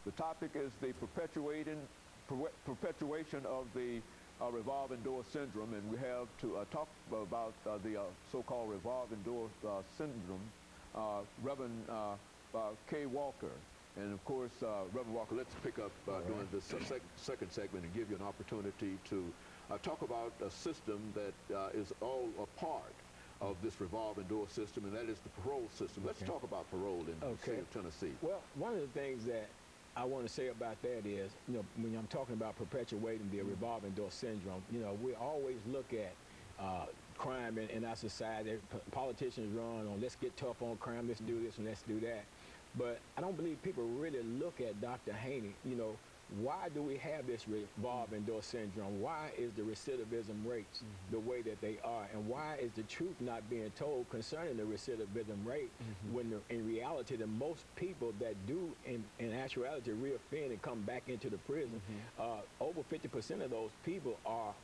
The topic is the perpetuation of the revolving door syndrome, and we have to talk about the so-called revolving door syndrome, Reverend KWalker. And of course, Reverend Walker, let's pick up during this second segment and give you an opportunity to talk about a system that is all a part of this revolving door system, and that is the parole system. Let's talk about parole in the state of Tennessee. Well, one of the things that I want to say about that is, when I'm talking about perpetuating the revolving door syndrome, we always look at crime in our society. Politicians run on, let's get tough on crime, let's do this and let's do that. But I don't believe people really look at Dr. Haney, why do we have this revolving door syndrome? Why is the recidivism rates the way that they are? And why is the truth not being told concerning the recidivism rate when in reality the most people that do in actuality reoffend and come back into the prison, over 50% of those people are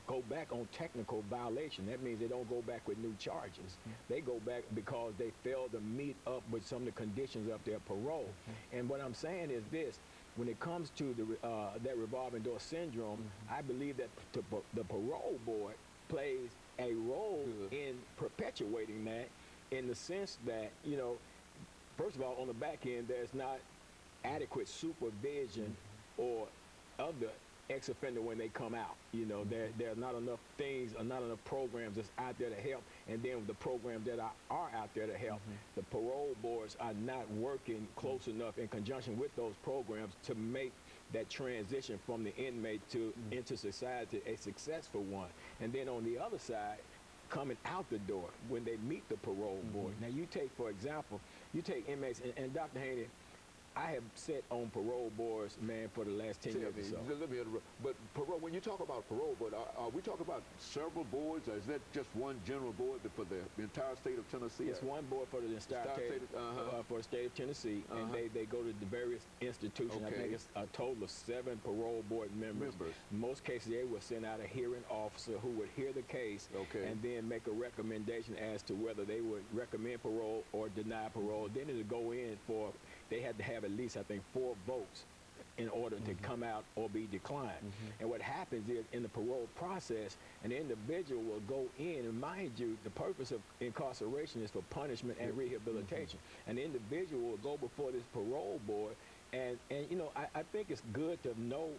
go back on technical violation. That means they don't go back with new charges. They go back because they failed to meet up with some of the conditions of their parole. And what I'm saying is this: when it comes to that revolving door syndrome, I believe that the parole board plays a role in perpetuating that, in the sense that, first of all, on the back end, there's not adequate supervision or of the ex-offender when they come out. There's not enough things or not enough programs that's out there to help. And then the programs that are out there to help, the parole boards are not working close enough in conjunction with those programs to make that transition from the inmate to into society a successful one. And then on the other side, coming out the door when they meet the parole board. Now you take, for example, inmates, and Dr. Haney, I have sat on parole boards, man, for the last 10 years or so. Let me interrupt. But parole, when you talk about parole board, are we talking about several boards, or is that just one general board for the entire state of Tennessee? It's one board for the entire state, for the state of Tennessee, and they go to the various institutions. I think it's a total of 7 parole board members. In most cases, they will send out a hearing officer who would hear the case and then make a recommendation as to whether they would recommend parole or deny parole. Then it'll go in for, they had to have at least, I think, 4 votes in order to come out or be declined. And what happens is, in the parole process, an individual will go in, and mind you, the purpose of incarceration is for punishment and rehabilitation. An individual will go before this parole board, and I think it's good to know,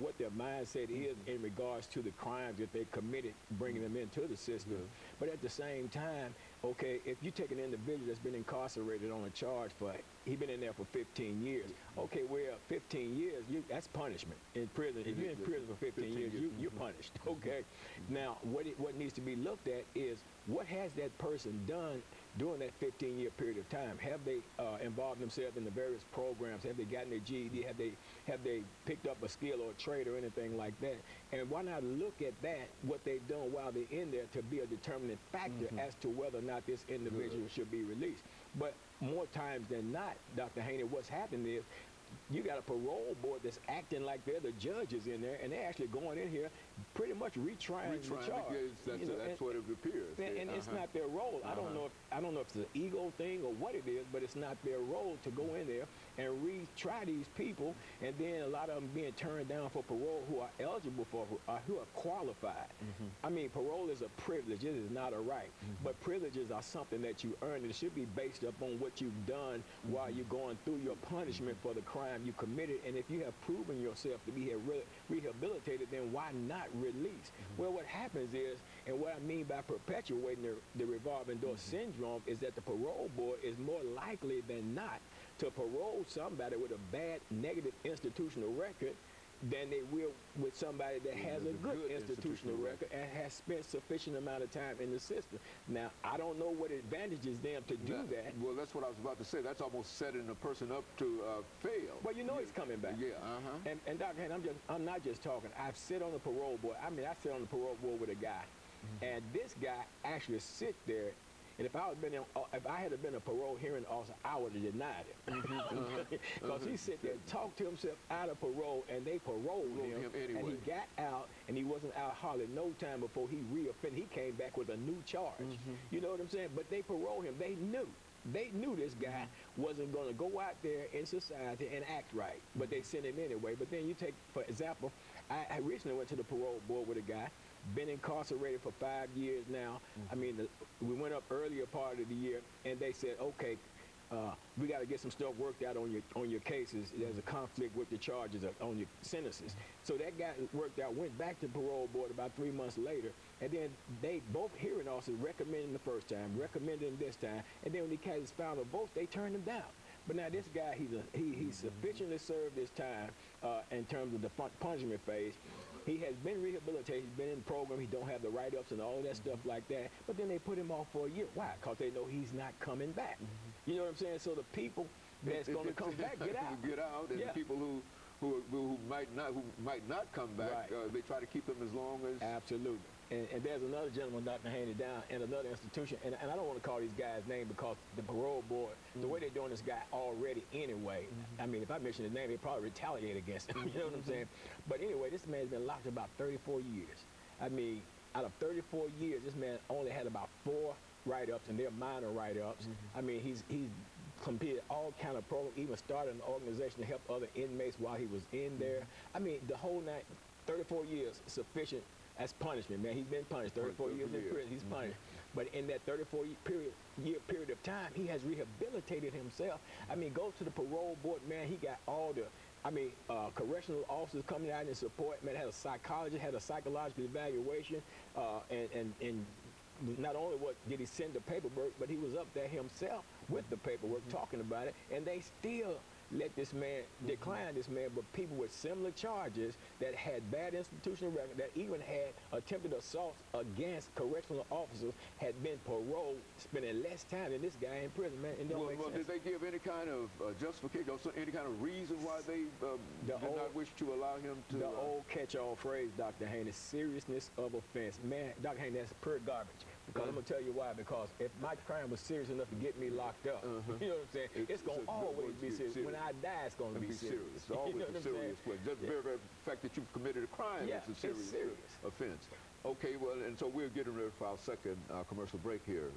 what their mindset is in regards to the crimes that they committed, bringing them into the system. But at the same time, if you take an individual that's been incarcerated on a charge for, he's been in there for 15 years. Okay, well, 15 years, that's punishment in prison. If you're in prison for 15 years, you're punished, okay? Now, what needs to be looked at is, what has that person done during that 15-year period of time? Have they involved themselves in the various programs? Have they gotten their GED? Have they picked up a skill or a trade or anything like that? And why not look at that, what they've done while they're in there, to be a determining factor as to whether or not this individual should be released? But more times than not, Dr. Haney, what's happened is, you got a parole board that's acting like they're the judges in there, and they're actually going in here pretty much retrying the charge. That's what it appears. And it's not their role. I don't know if it's an ego thing or what it is, but it's not their role to go in there and retry these people, and then a lot of them being turned down for parole who are eligible for, who are qualified. I mean, parole is a privilege. It is not a right. But privileges are something that you earn, and it should be based upon what you've done while you're going through your punishment for the crime you committed. And if you have proven yourself to be rehabilitated, then why not release? Well, what happens is, and what I mean by perpetuating the revolving door syndrome, is that the parole board is more likely than not to parole somebody with a bad negative institutional record than they will with somebody that has a good institutional record and has spent sufficient amount of time in the system. Now, I don't know what advantages them to do that. Well, that's what I was about to say. That's almost setting a person up to fail. Well, he's coming back. And Dr. Haney, I'm not just talking. I've sit on the parole board. I mean, I sit on the parole board with a guy, and this guy actually sit there. And if I had been a parole hearing officer, I would have denied him. Because he sit there and talked to himself out of parole, and they paroled him anyway. And he got out, and he wasn't out hardly no time before he reoffended. He came back with a new charge. You know what I'm saying? But they paroled him. They knew they knew this guy wasn't going to go out there in society and act right, but they sent him anyway. But then you take, for example, I recently went to the parole board with a guy, been incarcerated for 5 years now. I mean, we went up earlier part of the year, and they said, okay, we got to get some stuff worked out on your cases. There's a conflict with the charges on your sentences. So that got worked out, went back to parole board about 3 months later, and then they both hearing officers recommended him the first time, recommended him this time, and then when the case found a vote, they turned him down. But now this guy, he's sufficiently served his time in terms of the punishment phase. He has been rehabilitated. He's been in the program. He don't have the write-ups and all that stuff like that. But then they put him off for a year. Why? Because they know he's not coming back. You know what I'm saying? So the people that's going to come back get out. Get out, and people who might not come back, they try to keep them as long as. Absolutely. And there's another gentleman, Dr. Haney, down in another institution, and I don't want to call these guys' name because the parole board, the way they're doing this guy already anyway, I mean, if I mention his name, they'd probably retaliate against him, you know what I'm saying? But anyway, this man's been locked about 34 years. I mean, out of 34 years, this man only had about 4 write-ups, and they're minor write-ups. I mean, he's completed all kind of programs, even started an organization to help other inmates while he was in there. I mean, the whole night, 34 years, sufficient. That's punishment, man. He's been punished. 34 years in prison, he's punished. But in that 34-year period of time, he has rehabilitated himself. I mean, go to the parole board, man. He got all the, correctional officers coming out in support. Man, had a psychologist, had a psychological evaluation, and not only did he send the paperwork, but he was up there himself with the paperwork talking about it, and they still let this man decline this man, but people with similar charges that had bad institutional record, that even had attempted assaults against correctional officers, had been paroled, spending less time than this guy in prison, man. It don't make sense. Did they give any kind of justification, or any kind of reason why they did not wish to allow him to? The old catch-all phrase, Dr. Haney, seriousness of offense. Man, Dr. Haney, that's pure garbage. Because I'm going to tell you why. Because if my crime was serious enough to get me locked up, you know what I'm saying? It's going to always be serious. When I die, it's going to be serious. It's always a serious place. Just the very fact that you've committed a crime is a serious offense. Okay, well, and so we're getting ready for our second commercial break here,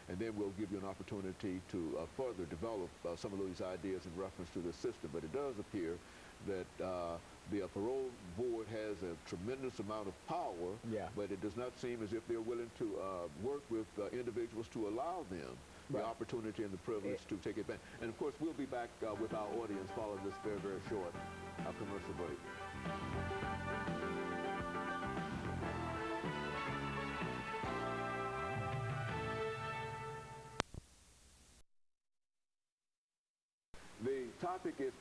and then we'll give you an opportunity to further develop some of these ideas in reference to the system. But it does appear that the parole board has a tremendous amount of power, but it does not seem as if they're willing to work with individuals to allow them the opportunity and the privilege to take advantage. And of course, we'll be back with our audience following this very, very short commercial break. The topic is